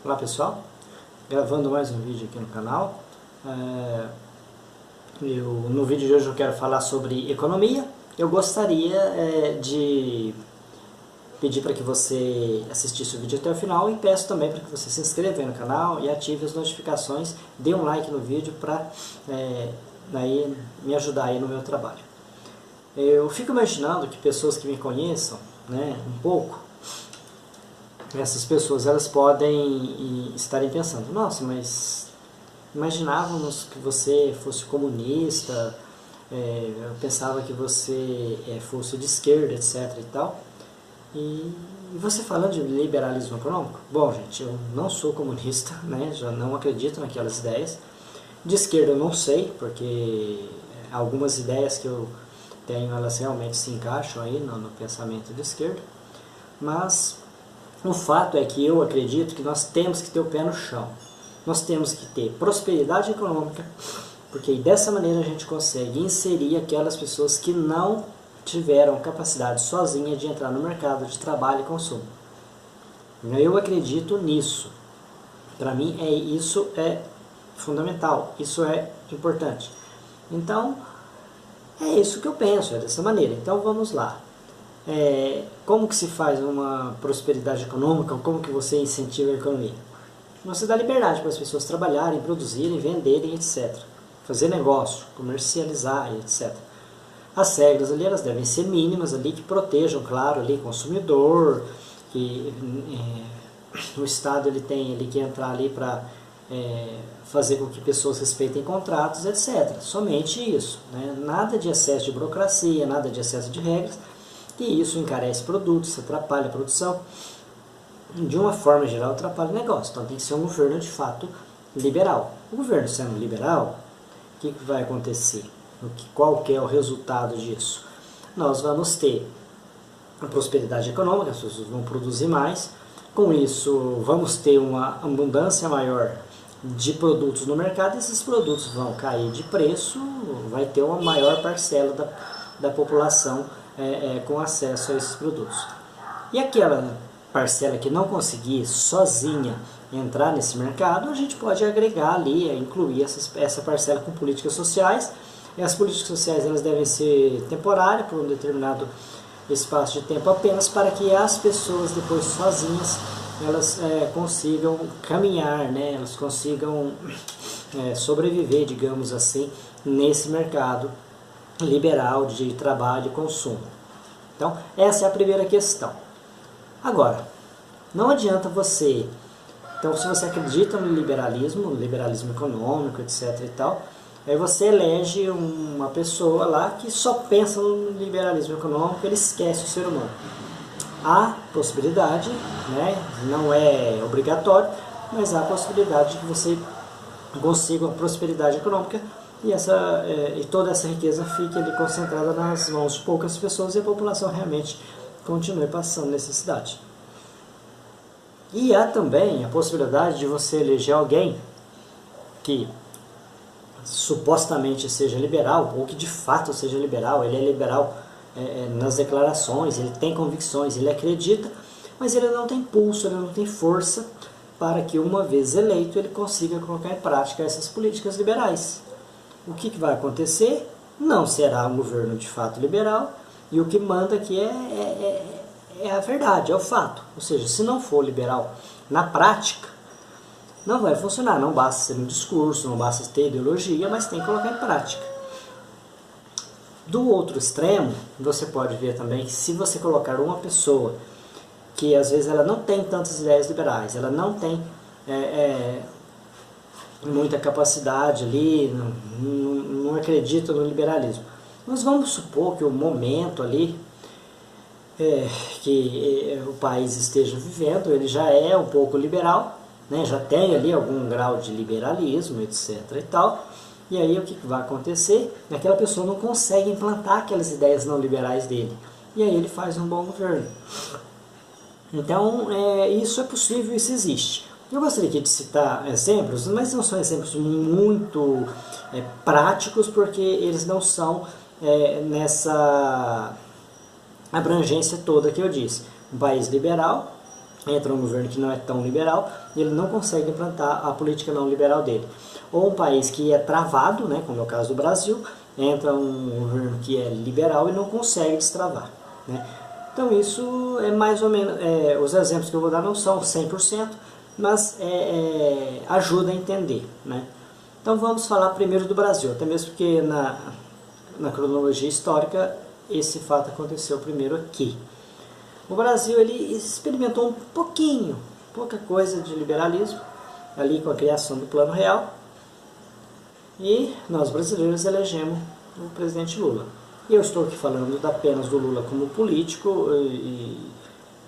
Olá pessoal, gravando mais um vídeo aqui no canal. No vídeo de hoje eu quero falar sobre economia. Eu gostaria de pedir para que você assistisse o vídeo até o final e peço também para que você se inscreva aí no canal e ative as notificações, dê um like no vídeo para me ajudar aí no meu trabalho. Eu fico imaginando que pessoas que me conheçam, um pouco, essas pessoas elas podem estarem pensando: nossa, mas imaginávamos que você fosse comunista, eu pensava que você fosse de esquerda, etc. e tal. E você falando de liberalismo econômico? Bom, gente, eu não sou comunista, já não acredito naquelas ideias. De esquerda eu não sei, porque algumas ideias que eu tenho, elas realmente se encaixam aí no pensamento de esquerda. Mas o fato é que eu acredito que nós temos que ter o pé no chão. Nós temos que ter prosperidade econômica, porque dessa maneira a gente consegue inserir aquelas pessoas que não tiveram capacidade sozinha de entrar no mercado de trabalho e consumo. Eu acredito nisso. Para mim isso é fundamental, isso é importante. Então, é isso que eu penso, é dessa maneira. Então vamos lá. Como que se faz uma prosperidade econômica? Como que você incentiva a economia? Você dá liberdade para as pessoas trabalharem, produzirem, venderem, etc. Fazer negócio, comercializar, etc. As regras ali elas devem ser mínimas ali, que protejam, claro, ali, consumidor, que o Estado ele tem ali que entrar ali para fazer com que pessoas respeitem contratos, etc. Somente isso, nada de excesso de burocracia, nada de excesso de regras, e isso encarece produtos, atrapalha a produção, de uma forma geral atrapalha o negócio. Então tem que ser um governo de fato liberal. O governo sendo liberal, o que vai acontecer? Qual que é o resultado disso? Nós vamos ter a prosperidade econômica, as pessoas vão produzir mais, com isso vamos ter uma abundância maior de produtos no mercado, e esses produtos vão cair de preço, vai ter uma maior parcela da população com acesso a esses produtos. E aquela parcela que não conseguir sozinha entrar nesse mercado, a gente pode agregar ali, incluir essa parcela com políticas sociais. E as políticas sociais elas devem ser temporárias, por um determinado espaço de tempo apenas, para que as pessoas depois sozinhas elas consigam caminhar, elas consigam sobreviver, digamos assim, nesse mercado liberal de trabalho e consumo. Então, essa é a primeira questão. Agora, não adianta você... Então, se você acredita no liberalismo econômico, etc. e tal, aí você elege uma pessoa lá que só pensa no liberalismo econômico, ele esquece o ser humano. Há possibilidade, não é obrigatório, mas há a possibilidade de que você consiga uma prosperidade econômica e toda essa riqueza fique ali concentrada nas mãos de poucas pessoas e a população realmente continue passando necessidade. E há também a possibilidade de você eleger alguém que supostamente seja liberal, ou que de fato seja liberal. Ele é liberal nas declarações, ele tem convicções, ele acredita, mas ele não tem pulso, ele não tem força para que, uma vez eleito, ele consiga colocar em prática essas políticas liberais. O que vai acontecer? Não será um governo de fato liberal, e o que manda aqui é a verdade, é o fato. Ou seja, se não for liberal na prática, não vai funcionar. Não basta ser um discurso, não basta ter ideologia, mas tem que colocar em prática. Do outro extremo, você pode ver também que se você colocar uma pessoa que às vezes ela não tem tantas ideias liberais, ela não tem muita capacidade ali, não acredita no liberalismo. Nós vamos supor que o momento ali que o país esteja vivendo, ele já é um pouco liberal, já tem ali algum grau de liberalismo, etc. e tal. E aí o que vai acontecer? Aquela pessoa não consegue implantar aquelas ideias não liberais dele. E aí ele faz um bom governo. Então isso é possível, isso existe. Eu gostaria aqui de citar exemplos, mas não são exemplos muito práticos, porque eles não são nessa abrangência toda que eu disse. Um país liberal, entra um governo que não é tão liberal e ele não consegue implantar a política não liberal dele. Ou um país que é travado, né, como é o caso do Brasil, entra um governo que é liberal e não consegue destravar, né? Então isso é mais ou menos, os exemplos que eu vou dar não são 100%, mas ajuda a entender, né? Então vamos falar primeiro do Brasil, até mesmo porque na cronologia histórica esse fato aconteceu primeiro aqui. O Brasil ele experimentou um pouquinho, pouca coisa de liberalismo, ali com a criação do Plano Real, e nós brasileiros elegemos o presidente Lula. E eu estou aqui falando apenas do Lula como político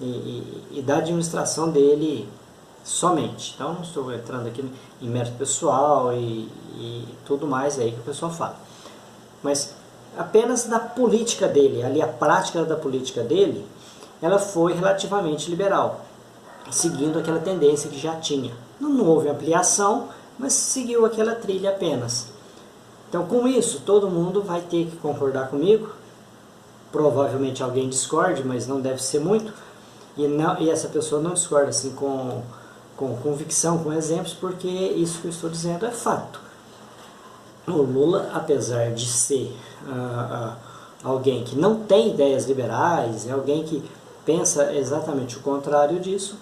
e da administração dele somente. Então não estou entrando aqui em mérito pessoal e tudo mais aí que o pessoal fala. Mas apenas da política dele, ali a prática da política dele, ela foi relativamente liberal, seguindo aquela tendência que já tinha. Não houve ampliação, mas seguiu aquela trilha apenas. Então, com isso, todo mundo vai ter que concordar comigo. Provavelmente alguém discorde, mas não deve ser muito. E essa pessoa não discorda assim com convicção, com exemplos, porque isso que eu estou dizendo é fato. O Lula, apesar de ser alguém que não tem ideias liberais, é alguém que pensa exatamente o contrário disso,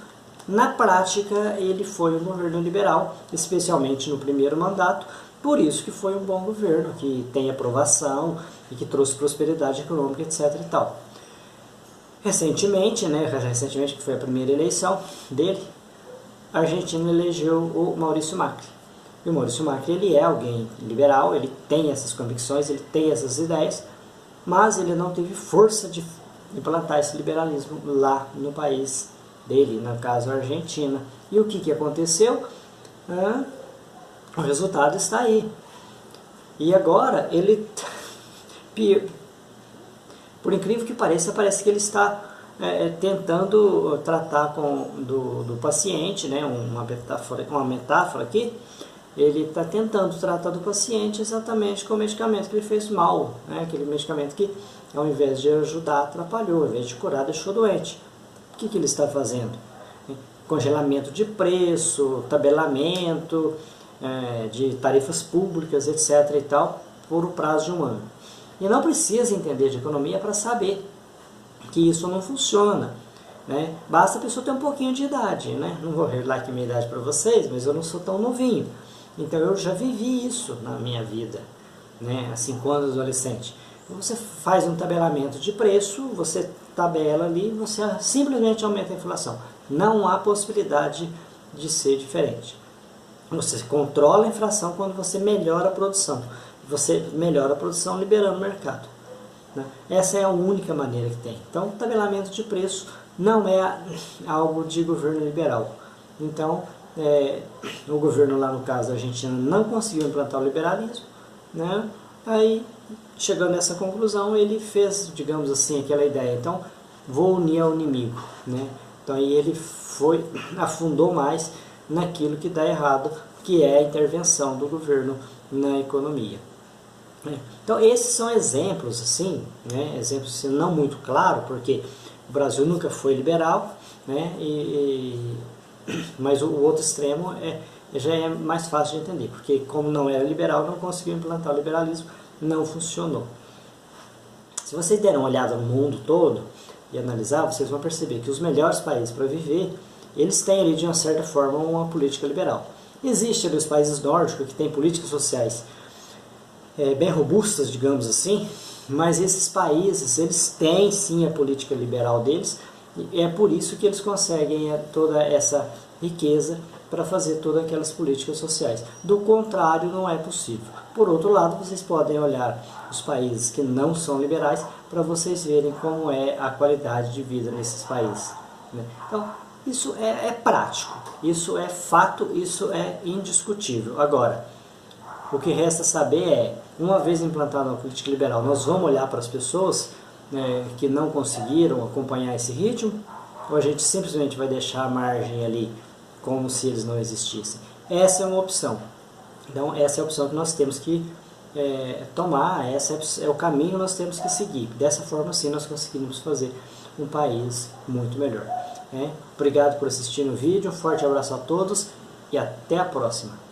na prática ele foi um governo liberal, especialmente no primeiro mandato, por isso que foi um bom governo, que tem aprovação e que trouxe prosperidade econômica, etc. e tal. Recentemente, que foi a primeira eleição dele, a Argentina elegeu o Maurício Macri. E o Maurício Macri ele é alguém liberal, ele tem essas convicções, ele tem essas ideias, mas ele não teve força de implantar esse liberalismo lá no país dele, no caso a Argentina. E o que aconteceu? O resultado está aí. E agora ele, por incrível que pareça, parece que ele está tentando tratar do paciente, né, uma metáfora aqui, ele está tentando tratar do paciente exatamente com o medicamento que ele fez mal, né, aquele medicamento que ao invés de ajudar atrapalhou, ao invés de curar deixou doente. O que ele está fazendo? Congelamento de preço, tabelamento de tarifas públicas, etc. e tal, por um prazo de 1 ano. E não precisa entender de economia para saber que isso não funciona, né? Basta a pessoa ter um pouquinho de idade, né? Não vou revelar aqui minha idade para vocês, mas eu não sou tão novinho. Então eu já vivi isso na minha vida, né? Assim, quando adolescente. Você faz um tabelamento de preço, você tabela ali, você simplesmente aumenta a inflação. Não há possibilidade de ser diferente. Você controla a inflação quando você melhora a produção. Você melhora a produção liberando o mercado, né? Essa é a única maneira que tem. Então, tabelamento de preço não é algo de governo liberal. Então, o governo lá no caso da Argentina não conseguiu implantar o liberalismo, né? Aí, chegando nessa conclusão, ele fez, digamos assim, aquela ideia. Então, vou unir ao inimigo, né? Então, aí ele afundou mais naquilo que dá errado, que é a intervenção do governo na economia. Então esses são exemplos, assim, né? Exemplos assim, não muito claros, porque o Brasil nunca foi liberal, né? Mas o outro extremo já é mais fácil de entender, porque como não era liberal, não conseguiu implantar o liberalismo, não funcionou. Se vocês derem uma olhada no mundo todo e analisar, vocês vão perceber que os melhores países para viver, eles têm ali de uma certa forma uma política liberal. Existe ali os países nórdicos que têm políticas sociais bem robustas, digamos assim, mas esses países, eles têm sim a política liberal deles, e é por isso que eles conseguem toda essa riqueza para fazer todas aquelas políticas sociais. Do contrário, não é possível. Por outro lado, vocês podem olhar os países que não são liberais para vocês verem como é a qualidade de vida nesses países, né? Então, isso é prático, isso é fato, isso é indiscutível. Agora, o que resta saber é, uma vez implantada uma política liberal, nós vamos olhar para as pessoas que não conseguiram acompanhar esse ritmo, ou a gente simplesmente vai deixar a margem ali como se eles não existissem? Essa é uma opção. Então, essa é a opção que nós temos que tomar, esse é o caminho que nós temos que seguir. Dessa forma, sim, nós conseguimos fazer um país muito melhor. Obrigado por assistir o vídeo, um forte abraço a todos e até a próxima.